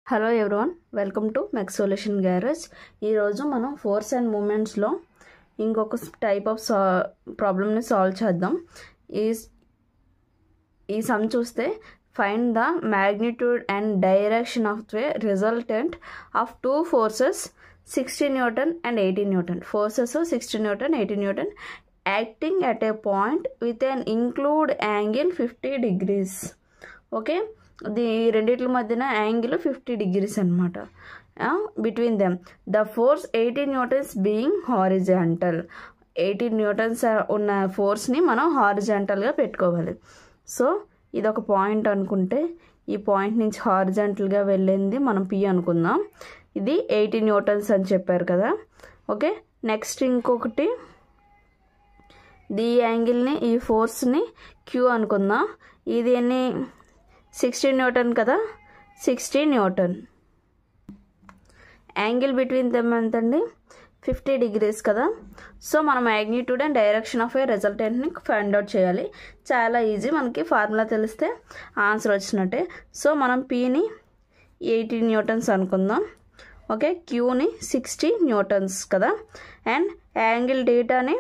Hello everyone, welcome to mech solution garage. ఈరోజు మనం force and మూమెంట్స్లో ఇంకొక టైప్ ఆఫ్ ప్రాబ్లమ్ని సాల్వ్ చేద్దాం. ఈ సమ్ చూస్తే find the magnitude and direction of the resultant of two forces 60 Newton and 80 Newton. Forces of 60 Newton, 80 Newton acting at a point with an include angle 50 degrees. Okay. The రెండిట్ల మధ్యన angle 50 degrees అనమాట. Between them the force 80 Newtons being horizontal. 80 Newtons ఉన్న ఫోర్స్ని మనం హారిజాంటల్గా పెట్టుకోవాలి. So ఇది ఒక point అనుకుంటే ఈ point నుంచి హారిజాంటల్గా వెళ్ళింది మనం పి అనుకుందాం. ఇది 80 Newtons అని చెప్పారు కదా. ఓకే, నెక్స్ట్ ఇంకొకటి ఈ యాంగిల్ని ఈ ఫోర్స్ని క్యూ అనుకుందాం. ఇది ఎన్ని 60 Newton కదా, 60 Newton. యాంగిల్ బిట్వీన్ దెమ్ ఎంతండి, 50 degrees కదా. సో మన magnitude and direction of a రిజల్టెంట్ని ఫైండ్ అవుట్ చేయాలి. చాలా ఈజీ, మనకి ఫార్ములా తెలిస్తే ఆన్సర్ వచ్చినట్టే. సో మనం పీని 80 Newtons అనుకుందాం. ఓకే, క్యూని 60 Newtons కదా, అండ్ యాంగిల్ డేటాని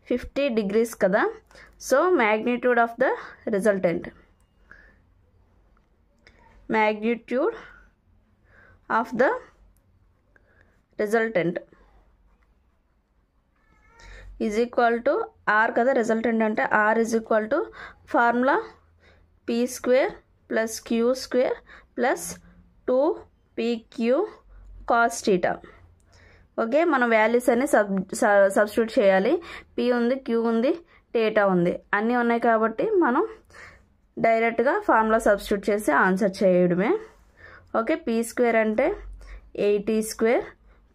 50 degrees కదా. So magnitude of the resultant, magnitude of the resultant is equal to r kada. Resultant ante r is equal to formula p square plus q square plus 2pq cos theta. Okay, మనం values అన్ని substitute చేయాలి. p ఉంది, q ఉంది, theta ఉంది, అన్నీ ఉన్నాయి కాబట్టి మనం డైరెక్ట్గా ఫార్ములా సబ్స్టిట్యూట్ చేసి ఆన్సర్ చేయడమే. ఓకే, పీ స్క్వేర్ అంటే 80 స్క్వేర్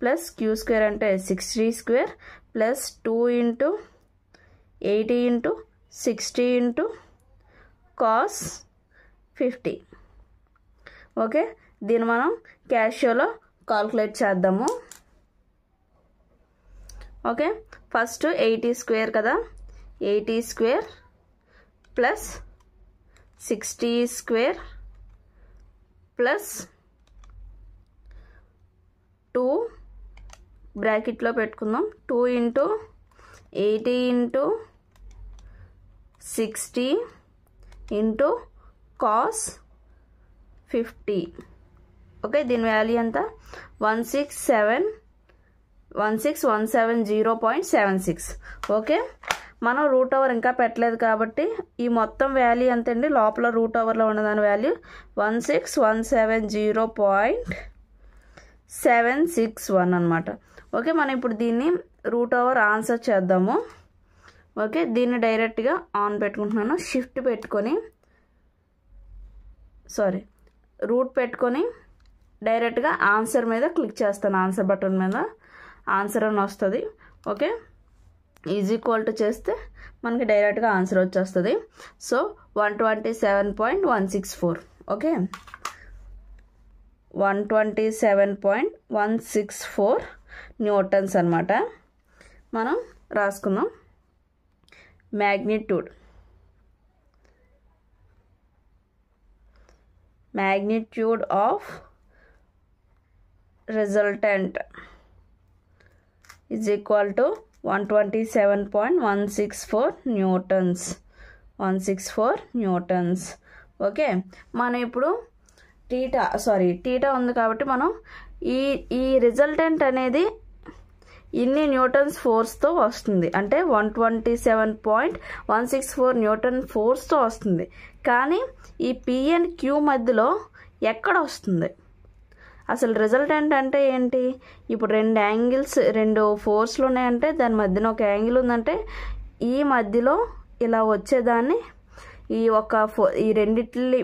ప్లస్ క్యూ స్క్వేర్ అంటే 60 square plus 2 into 80 into 60 into cos 50. Okay, దీన్ని మనం క్యాషియోలో కాల్కులేట్ చేద్దాము. ఓకే, ఫస్ట్ 80 స్క్వేర్ కదా, 80 స్క్వేర్ ప్లస్ 60 స్క్వేర్ ప్లస్ 2 బ్రాకెట్లో పెట్టుకుందాం. 2 into 80 into 60 into cos 50. Okay, దీని వాల్యూ ఎంత, 16170.76. ఓకే, మనం రూట్ ఓవర్ ఇంకా పెట్టలేదు కాబట్టి ఈ మొత్తం వాల్యూ ఎంతండి, లోపల రూట్ ఓవర్లో ఉన్నదాని వాల్యూ 16170.761 అనమాట. ఓకే, మనం ఇప్పుడు దీన్ని రూట్ ఓవర్ ఆన్సర్ చేద్దాము. ఓకే, దీన్ని డైరెక్ట్గా ఆన్ పెట్టుకుంటున్నాను. షిఫ్ట్ పెట్టుకొని రూట్ పెట్టుకొని డైరెక్ట్గా ఆన్సర్ మీద క్లిక్ చేస్తాను. ఆన్సర్ బటన్ మీద ఆన్సర్ అని వస్తుంది. ఓకే, ఈజ్ ఈక్వల్ టు చేస్తే మనకి డైరెక్ట్గా ఆన్సర్ వచ్చేస్తుంది. సో 127.164. ఓకే, 127.164 న్యూటన్స్ అనమాట. మనం రాసుకుందాం. Magnitude of resultant is equal to 127.164 newtons. 164 newtons. Okay, మనం ఇప్పుడు టీటా ఉంది కాబట్టి మనం ఈ రిజల్టెంట్ అనేది ఇన్ని న్యూటన్స్ ఫోర్స్తో వస్తుంది, అంటే 127.164 న్యూటన్ ఫోర్స్తో వస్తుంది. కానీ ఈ పి అండ్ క్యూ మధ్యలో ఎక్కడ వస్తుంది? అసలు రిజల్టెంట్ అంటే ఏంటి? ఇప్పుడు రెండు ఫోర్స్లు ఉన్నాయంటే దాని మధ్యన ఒక యాంగిల్ ఉందంటే ఈ మధ్యలో ఇలా వచ్చేదాన్ని ఈ రెండిట్లి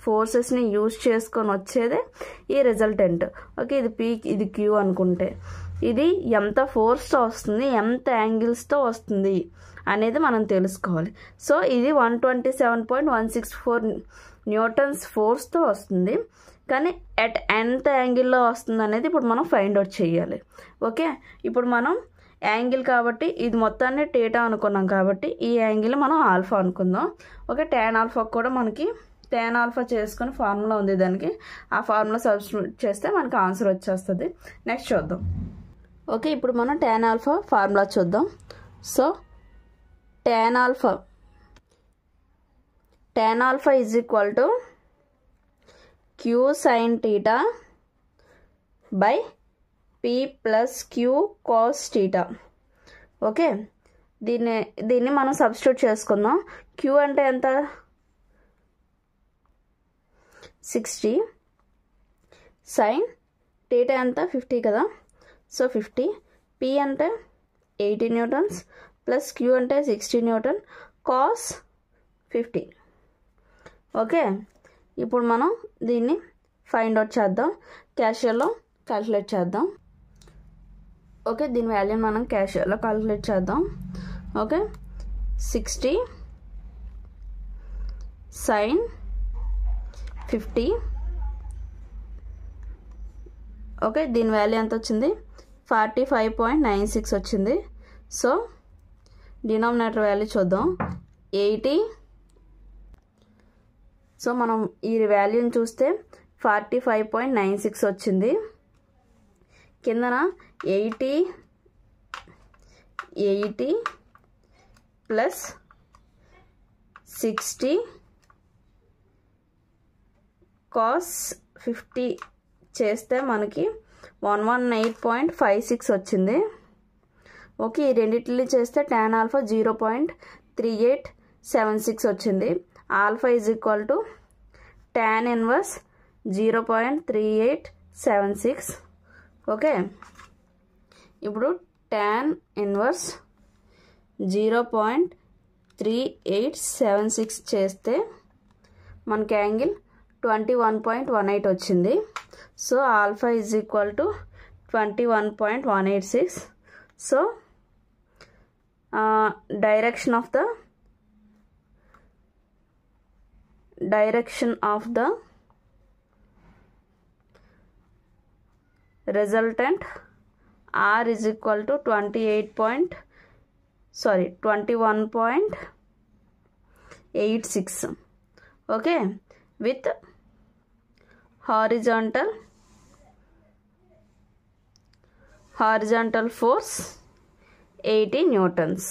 ఫోర్సెస్ని యూజ్ చేసుకొని వచ్చేదే ఈ రిజల్టెంట్. ఓకే, ఇది పీ, ఇది క్యూ అనుకుంటే ఇది ఎంత ఫోర్స్తో వస్తుంది, ఎంత యాంగిల్స్తో వస్తుంది అనేది మనం తెలుసుకోవాలి. సో ఇది 127.164 న్యూటన్స్ ఫోర్స్తో వస్తుంది, కానీ ఎంత యాంగిల్లో వస్తుంది అనేది ఇప్పుడు మనం ఫైండ్ అవుట్ చేయాలి. ఓకే, ఇప్పుడు మనం యాంగిల్ కాబట్టి ఇది మొత్తాన్ని టీటా అనుకున్నాం కాబట్టి ఈ యాంగిల్ మనం ఆల్ఫా అనుకుందాం. ఓకే, tan ఆల్ఫా కూడా మనకి tan alpha చేసుకొని ఫార్ములా ఉంది దానికి ఆ ఫార్ములా సబ్స్టిట్యూట్ చేస్తే మనకు ఆన్సర్ వచ్చేస్తుంది నెక్స్ట్ చూద్దాం ఓకే ఇప్పుడు మనం tan alpha ఫార్ములా చూద్దాం so tan alpha is equal to q sin theta by p plus q cos theta okay దీన్ని మనం సబ్స్టిట్యూట్ చేసుకుందాం q అంటే ఎంత 60 sin theta ఎంత 50 కదా సో 50 p అంటే 80 న్యూటన్స్ ప్లస్ q అంటే 60 న్యూటన్ cos 50 ఓకే ఇప్పుడు మనం దీన్ని ఫైండ్ అవుట్ చేద్దాం క్యాషియర్లో క్యాలిక్యులేట్ చేద్దాం ఓకే దీని వాల్యూని మనం క్యాషియర్లో క్యాలిక్యులేట్ చేద్దాం ఓకే 60 sin 50 ఓకే దీని వాల్యూ ఎంత వచ్చింది 45.96 వచ్చింది సో డినామినేటర్ వాల్యూ చూద్దాం 80 సో మనం ఈ వాల్యూని చూస్తే 45.96 వచ్చింది కిందన 80 ప్లస్ 60 cos 50 చేస్తే మనకి 118.56 వచ్చింది ఓకే ఈ రెండిటిని చేస్తే tan alpha 0.3876 వచ్చింది alpha is equal to tan inverse 0.3876 okay ఇప్పుడు tan inverse 0.3876 చేస్తే మనకి యాంగిల్ 21.18 వచ్చింది so alpha is equal to 21.186 so direction of the resultant R is equal to 21.86 okay with horizontal force 80 newtons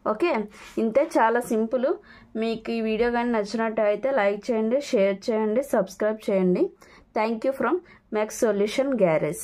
okay ఇంతే చాలా simple మీకు ఈ video కానీ నచ్చినట్టయితే లైక్ చేయండి షేర్ చేయండి సబ్స్క్రైబ్ చేయండి thank you from maths solution garage